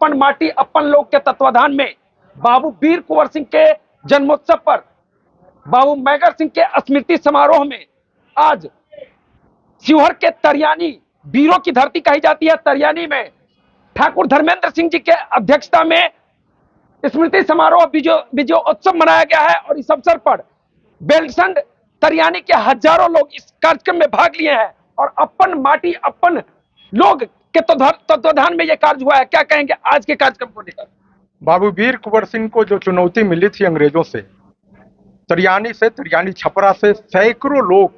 अपन माटी अपन लोग के तत्वाधान में बाबू वीर कुंवर सिंह के जन्मोत्सव पर बाबू मैगर सिंह के स्मृति समारोह में आज शिवहर के तरियानी वीरों की धरती कही जाती है, तरियानी में ठाकुर धर्मेंद्र सिंह जी के अध्यक्षता में स्मृति समारोह विजयोत्सव मनाया गया है। और इस अवसर पर बेलसंड तरियानी के हजारों लोग इस कार्यक्रम में भाग लिए हैं और अपन माटी अपन लोग के तत्वाधान में यह कार्य हुआ है। क्या कहेंगे आज के कार्यक्रम को लेकर? बाबू वीर कुंवर सिंह को जो चुनौती मिली थी अंग्रेजों से, तरियानी छपरा से सैकड़ों लोग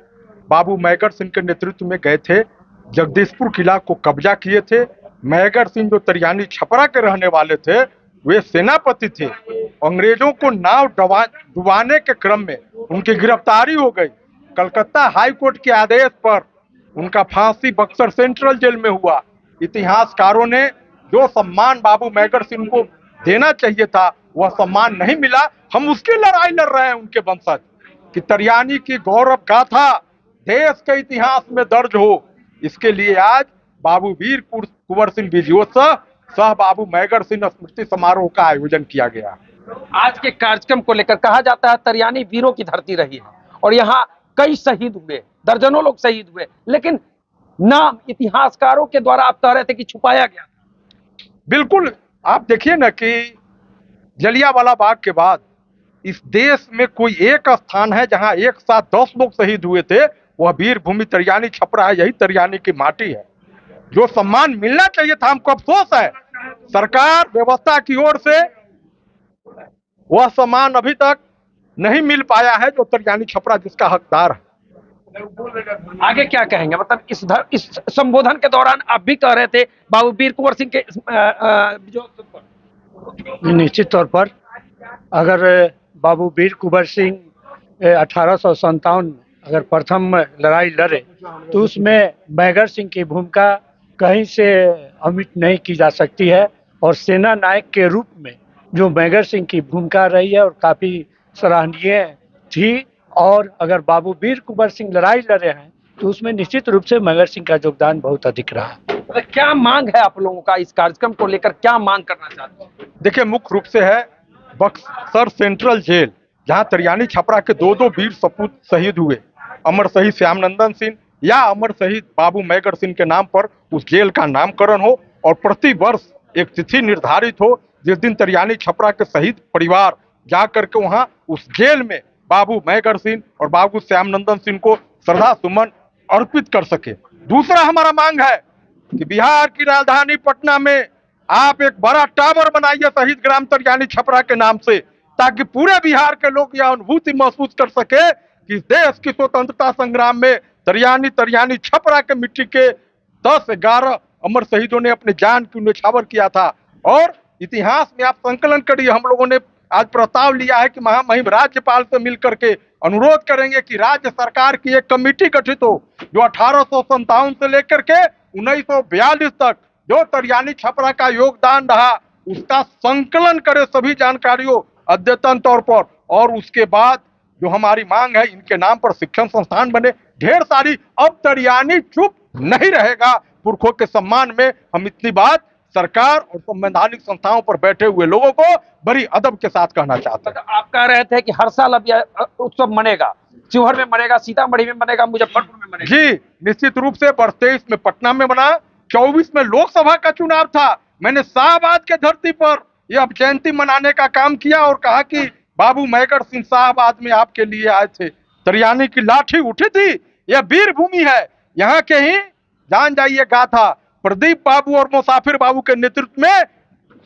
बाबू मैगर सिंह के नेतृत्व में गए थे, जगदीशपुर किला को कब्जा किए थे। मैगर सिंह जो तरियानी छपरा के रहने वाले थे, वे सेनापति थे। अंग्रेजों को नाव डुबाने के क्रम में उनकी गिरफ्तारी हो गई। कलकत्ता हाई कोर्ट के आदेश पर उनका फांसी बक्सर सेंट्रल जेल में हुआ। इतिहासकारों ने जो सम्मान बाबू मैगर सिंह को देना चाहिए था, वह सम्मान नहीं मिला। हम उसकी लड़ाई लड़ रहे हैं, उनके वंशज, कि तरियानी की गौरव गाथा देश के इतिहास में दर्ज हो। इसके लिए आज बाबू वीर कुंवर सिंह विजयोत्सव सह बाबू मैगर सिंह स्मृति समारोह का आयोजन किया गया। आज के कार्यक्रम को लेकर कहा जाता है तरियानी वीरों की धरती रही है और यहाँ कई शहीद हुए, दर्जनों लोग शहीद हुए, लेकिन नाम इतिहासकारों के द्वारा आप कह रहे थे कि छुपाया गया। बिल्कुल, आप देखिए ना कि जलियांवाला बाग के बाद इस देश में कोई एक स्थान है जहां एक साथ 10 लोग शहीद हुए थे, वह वीर भूमि तरियानी छपरा है। यही तरियानी की माटी है। जो सम्मान मिलना चाहिए था, हमको अफसोस है सरकार व्यवस्था की ओर से वह सम्मान अभी तक नहीं मिल पाया है जो तरियानी छपरा जिसका हकदार है। आगे क्या कहेंगे? मतलब इस संबोधन के दौरान आप भी कह रहे थे बाबू वीर कुंवर सिंह के निश्चित तौर पर अगर बाबू वीर कुंवर सिंह 1857 अगर प्रथम लड़ाई लड़े तो उसमें मैगर सिंह की भूमिका कहीं से अमिट नहीं की जा सकती है। और सेना नायक के रूप में जो मैगर सिंह की भूमिका रही है और काफ़ी सराहनीय थी। और अगर बाबू वीर कुंवर सिंह लड़ाई लड़े हैं तो उसमें निश्चित रूप से मैगर सिंह का योगदान बहुत अधिक रहा। तो क्या मांग है आप लोगों का? इस कार्यक्रम को लेकर क्या मांग करना चाहते हैं? देखिए, मुख्य रूप से है बक्सर सेंट्रल जेल, जहां तरियानी छपरा के दो वीर सपूत शहीद हुए, अमर शहीद श्यामनंदन सिंह या अमर शहीद बाबू मैगर सिंह के नाम पर उस जेल का नामकरण हो और प्रति वर्ष एक तिथि निर्धारित हो जिस दिन तरियानी छपरा के शहीद परिवार जा करके वहां उस जेल में बाबू मैगर सिंह और बाबू श्यामनंदन सिंह को श्रद्धा सुमन अर्पित कर सके। दूसरा हमारा मांग है कि बिहार की राजधानी पटना में आप एक बड़ा टावर बनाइए शहीद ग्राम तरियानी छपरा के नाम से, ताकि पूरे बिहार के लोग यह अनुभूति महसूस कर सके कि देश की स्वतंत्रता संग्राम में तरियानी छपरा के मिट्टी के 10-11 अमर शहीदों ने अपने जान की न्यौछावर किया था। और इतिहास में आप संकलन करिए, हम लोगों ने आज प्रस्ताव लिया है कि महामहिम राज्यपाल से मिलकर के अनुरोध करेंगे कि राज्य सरकार की एक कमेटी गठित हो जो 1857 से लेकर के 1942 तक जो तरियानी छपरा का योगदान रहा उसका संकलन करे सभी जानकारियों अद्यतन तौर पर। और उसके बाद जो हमारी मांग है, इनके नाम पर शिक्षण संस्थान बने, ढेर सारी। अब तरियानी चुप नहीं रहेगा। पुरखों के सम्मान में हम इतनी बात सरकार और संवैधानिक संस्थाओं पर बैठे हुए लोगों को बड़ी अदब के साथ कहना चाहते हैं। आप कह रहे थे कि हर साल अब यह उत्सव मनेगा, शिवहर में मनेगा, सीतामढ़ी में मनेगा, मुजफ्फरपुर में मनेगा। जी, निश्चित रूप से। वर्ष 23 में पटना में बना, 24 में लोकसभा का चुनाव था। मैंने शाहबाद के धरती पर यह जयंती मनाने का काम किया और कहा कि बाबू मैगर सिंह शाहबाद में आपके लिए आए थे, तरियानी की लाठी उठी थी, यह वीर भूमि है। यहाँ के ही जान जाइए गाथा प्रदीप बाबू और मुसाफिर बाबू के नेतृत्व में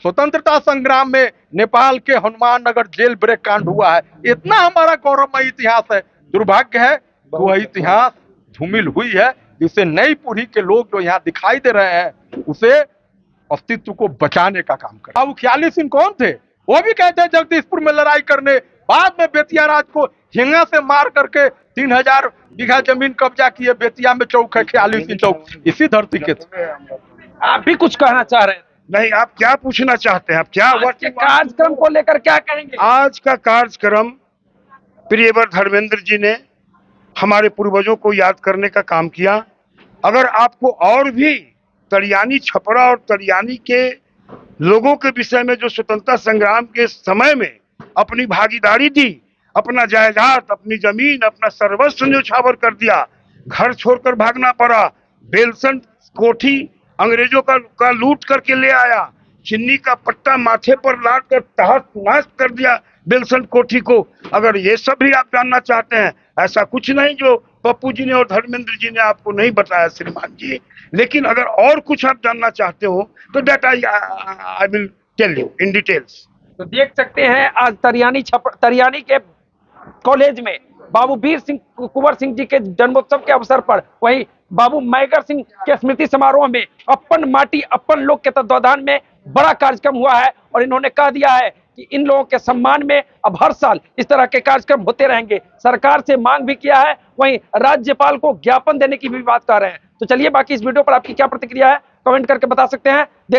स्वतंत्रता संग्राम में नेपाल के हनुमान नगर जेल ब्रेक कांड हुआ है। इतना हमारा गौरवमय इतिहास है। दुर्भाग्य है वह इतिहास धूमिल हुई है, जिससे नई पीढ़ी के लोग जो यहाँ दिखाई दे रहे हैं उसे अस्तित्व को बचाने का काम कर। बाबू ख्याली सिंह कौन थे? वो भी कहते हैं जगदीशपुर में लड़ाई करने, बाद में बेतिया राज को हिंगा से मार करके 3000 बीघा जमीन कब्जा किए। बेतिया में चौक है ख्याली सिंह चौक, इसी धरती के थे। आप भी कुछ कहना चाह रहे हैं? नहीं, आप क्या पूछना चाहते हैं? आप क्या कार्यक्रम को लेकर क्या कहेंगे? आज का कार्यक्रम प्रियवर धर्मेंद्र जी ने हमारे पूर्वजों को याद करने का काम किया। अगर आपको और भी तरियानी छपरा और तरियानी के लोगों के विषय में जो स्वतंत्रता संग्राम के समय में अपनी भागीदारी दी, अपना जायदाद, अपनी जमीन, अपना सर्वस्व न्यौछावर कर दिया, घर छोड़कर भागना पड़ा, बेलसंड कोठी अंग्रेजों का लूट करके ले आया, चिन्नी का पट्टा माथे पर लाद कर तहस नहस कर दिया बेलसंड कोठी को। अगर ये सब भी आप जानना चाहते हैं, ऐसा कुछ नहीं जो पप्पू जी ने और धर्मेंद्र जी ने आपको नहीं बताया श्रीमान जी, लेकिन अगर और कुछ आप जानना चाहते हो तो that I will tell you in details. तो देख सकते हैं आज तरियानी के कॉलेज में बाबू वीर सिंह कुंवर सिंह जी के जन्मोत्सव के अवसर पर वहीं बाबू मैगर सिंह के स्मृति समारोह में अपन माटी अपन लोग के तत्वाधान में बड़ा कार्यक्रम हुआ है और इन्होंने कह दिया है कि इन लोगों के सम्मान में अब हर साल इस तरह के कार्यक्रम होते रहेंगे। सरकार से मांग भी किया है, वहीं राज्यपाल को ज्ञापन देने की भी बात कर रहे हैं। तो चलिए बाकी इस वीडियो पर आपकी क्या प्रतिक्रिया है कमेंट करके बता सकते हैं।